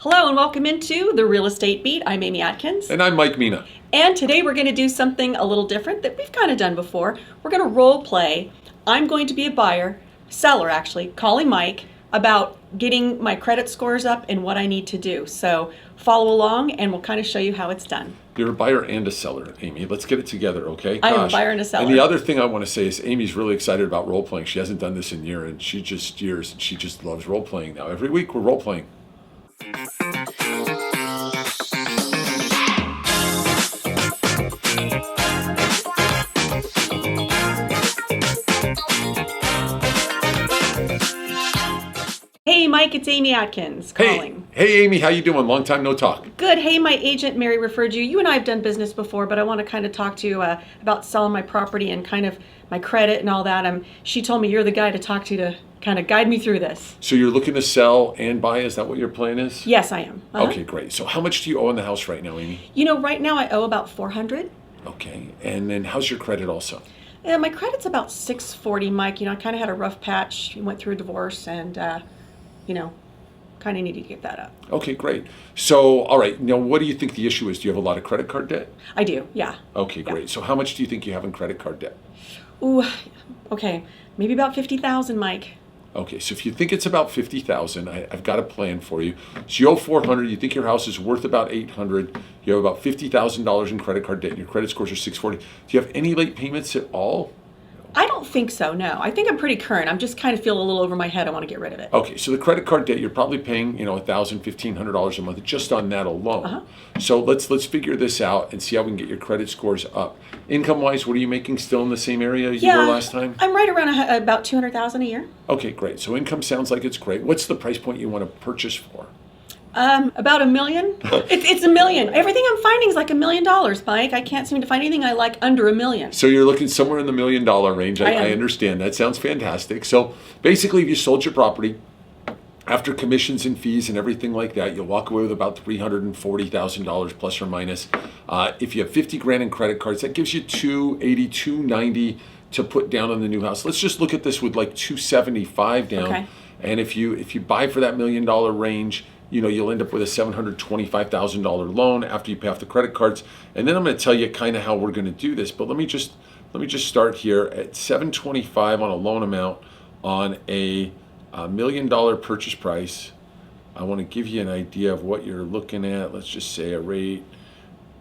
Hello and welcome into the Real Estate Beat. I'm Amy Atkins. And I'm Mike Mina. And today we're going to do something a little different that we've kind of done before. We're going to role play. I'm going to be a seller actually, calling Mike about getting my credit scores up and what I need to do. So follow along and we'll kind of show you how it's done. You're a buyer and a seller, Amy. Let's get it together, okay? I am a buyer and a seller. And the other thing I want to say is Amy's really excited about role playing. She hasn't done this in years, and she just loves role playing now. Every week we're role playing. Hey Mike, it's Amy Atkins calling. Hey Amy, how you doing? Long time no talk. Good. Hey, my agent Mary referred you. You and I have done business before, but I want to kind of talk to you about selling my property and kind of my credit and all that. She told me you're the guy to talk to kind of guide me through this. So you're looking to sell and buy? Is that what your plan is? Yes, I am. Okay, great. So how much do you owe on the house right now, Amy? You know, right now I owe about $400. Okay, and then how's your credit also? Yeah, my credit's about 640, Mike. You know, I kind of had a rough patch. Went through a divorce and, kind of needed to get that up. Okay, great. So, all right, now what do you think the issue is? Do you have a lot of credit card debt? I do, yeah. Okay, great. So how much do you think you have in credit card debt? Ooh, okay, maybe about 50,000, Mike. Okay, so if you think it's about 50,000, I've got a plan for you. So you owe 400. You think your house is worth about 800. You have about $50,000 in credit card debt. Your credit scores are 640. Do you have any late payments at all? I don't think so, no. I think I'm pretty current. I'm just kind of feeling a little over my head. I want to get rid of it. Okay, so the credit card debt, you're probably paying, $1,000, $1,500 a month just on that alone. So let's figure this out and see how we can get your credit scores up. Income-wise, what are you making still in the same area you were last time? I'm right around about $200,000 a year. Okay, great. So income sounds like it's great. What's the price point you want to purchase for? About $1 million. It's $1 million. Everything I'm finding is like $1 million, Mike. I can't seem to find anything I like under $1 million. So you're looking somewhere in the $1 million range. I I understand. That sounds fantastic. So basically, if you sold your property, after commissions and fees and everything like that, you'll walk away with about $340,000 plus or minus. If you have 50 grand in credit cards, that gives you $280, $290 to put down on the new house. Let's just look at this with like $275 down. Okay. And if you buy for that $1 million range, you'll end up with a $725,000 loan after you pay off the credit cards. And then I'm going to tell you kind of how we're going to do this. But let me just start here at $725 on a loan amount on a $1 million purchase price. I want to give you an idea of what you're looking at. Let's just say a rate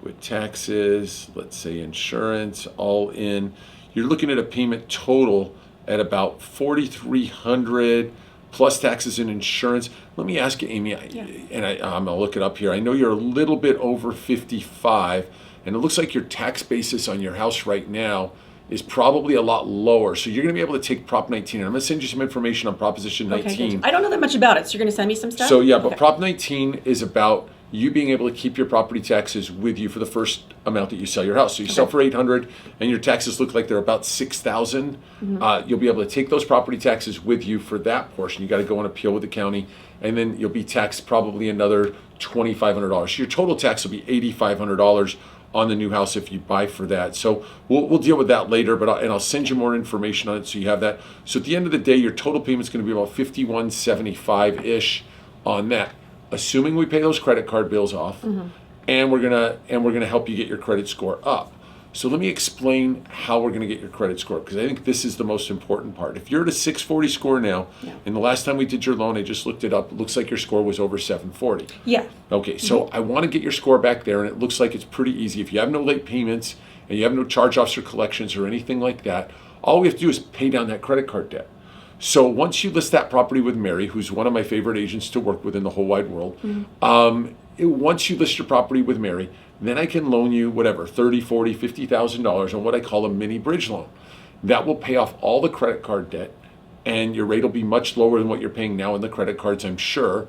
with taxes, let's say insurance, all in. You're looking at a payment total at about $4,300 plus taxes and insurance. Let me ask you, Amy, and I'm going to look it up here. I know you're a little bit over 55, and it looks like your tax basis on your house right now is probably a lot lower. So you're going to be able to take Prop 19. And I'm going to send you some information on Proposition 19. Okay, good. I don't know that much about it, so you're going to send me some stuff? So yeah, but Prop 19 is about you being able to keep your property taxes with you for the first amount that you sell your house. So you sell for 800 and your taxes look like they're about 6,000. You'll be able to take those property taxes with you for that portion. You got to go on appeal with the county, and then you'll be taxed probably another $2,500. So your total tax will be $8,500 on the new house if you buy for that. So we'll deal with that later, but I'll send you more information on it so you have that. So at the end of the day, your total payment's going to be about $5,175-ish on that, assuming we pay those credit card bills off, and we're gonna help you get your credit score up. So let me explain how we're gonna get your credit score, because I think this is the most important part. If you're at a 640 score now, and the last time we did your loan, I just looked it up, it looks like your score was over 740. Yeah. Okay, so I want to get your score back there, and it looks like it's pretty easy. If you have no late payments and you have no charge-offs or collections or anything like that, all we have to do is pay down that credit card debt. So once you list that property with Mary, who's one of my favorite agents to work with in the whole wide world, once you list your property with Mary, then I can loan you whatever, $30,000, $40,000, $50,000 on what I call a mini bridge loan. That will pay off all the credit card debt, and your rate will be much lower than what you're paying now on the credit cards, I'm sure,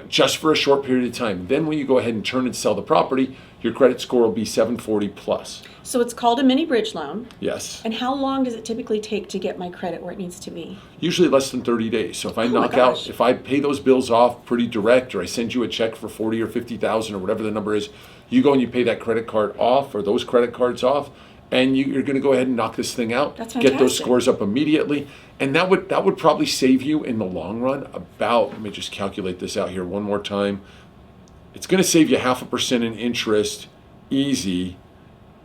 just for a short period of time. Then when you go ahead and turn and sell the property, your credit score will be 740 plus. So it's called a mini bridge loan. Yes. And how long does it typically take to get my credit where it needs to be? Usually less than 30 days. So if I if I pay those bills off pretty direct, or I send you a check for 40 or 50,000 or whatever the number is, you go and you pay that credit card off or those credit cards off, and you're going to go ahead and knock this thing out. That's fantastic. Get those scores up immediately, and that would probably save you in the long run about, let me just calculate this out here one more time, it's going to save you 0.5% in interest easy,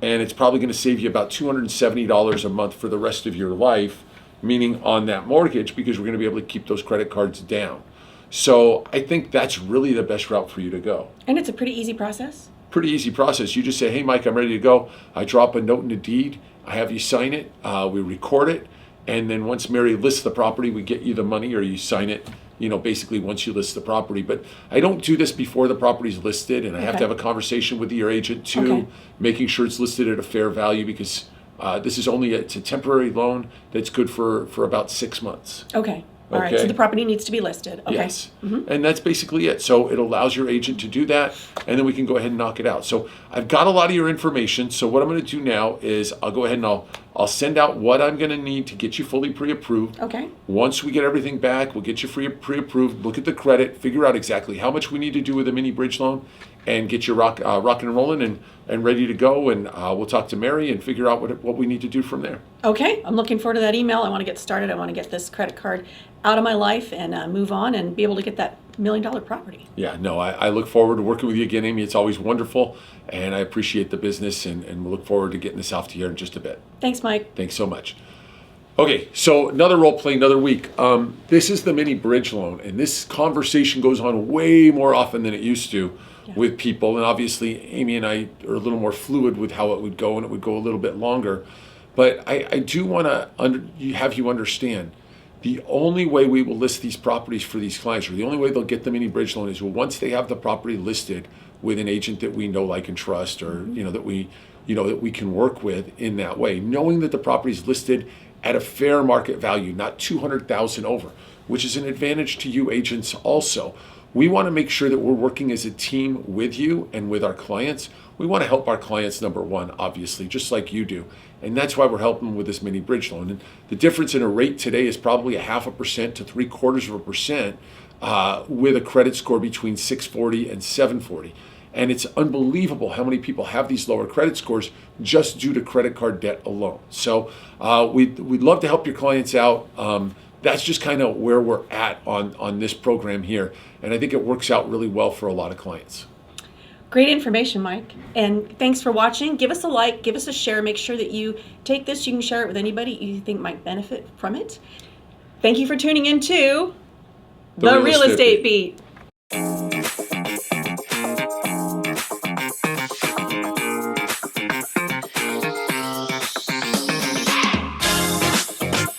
and it's probably going to save you about $270 a month for the rest of your life, meaning on that mortgage, because we're going to be able to keep those credit cards down. So I think that's really the best route for you to go. And it's a pretty easy process. Pretty easy process. You just say, hey, Mike, I'm ready to go. I drop a note in the deed. I have you sign it. We record it. And then once Mary lists the property, we get you the money, or you sign it, basically once you list the property. But I don't do this before the property's listed, and I have to have a conversation with your agent too, making sure it's listed at a fair value, because this is it's a temporary loan that's good for about 6 months. Okay. All right. So the property needs to be listed. Okay. Yes. And that's basically it. So it allows your agent to do that, and then we can go ahead and knock it out. So I've got a lot of your information. So what I'm going to do now is I'll go ahead and I'll send out what I'm going to need to get you fully pre-approved. Okay. Once we get everything back, we'll get you pre-approved, look at the credit, figure out exactly how much we need to do with a mini bridge loan, and get you rocking and rolling and ready to go. And we'll talk to Mary and figure out what we need to do from there. Okay. I'm looking forward to that email. I want to get started. I want to get this credit card out of my life and move on and be able to get that $1 million property. Yeah, no, I look forward to working with you again, Amy. It's always wonderful, and I appreciate the business, and we look forward to getting this out to you in just a bit. Thanks, Mike. Thanks so much. Okay, so another role play, another week. This is the mini bridge loan, and this conversation goes on way more often than it used to with people. And obviously, Amy and I are a little more fluid with how it would go, and it would go a little bit longer. But I do want to have you understand, the only way we will list these properties for these clients, or the only way they'll get the mini bridge loan, is once they have the property listed with an agent that we know, like, and trust, or that we can work with in that way, knowing that the property is listed at a fair market value, not $200,000 over, which is an advantage to you agents also. We want to make sure that we're working as a team with you and with our clients. We want to help our clients, number one, obviously, just like you do. And that's why we're helping them with this mini bridge loan. And the difference in a rate today is probably 0.5% to 0.75% with a credit score between 640 and 740. And it's unbelievable how many people have these lower credit scores just due to credit card debt alone. So we'd love to help your clients out. That's just kind of where we're at on this program here. And I think it works out really well for a lot of clients. Great information, Mike. And thanks for watching. Give us a like, give us a share. Make sure that you take this. You can share it with anybody you think might benefit from it. Thank you for tuning in to The Real Estate Beat.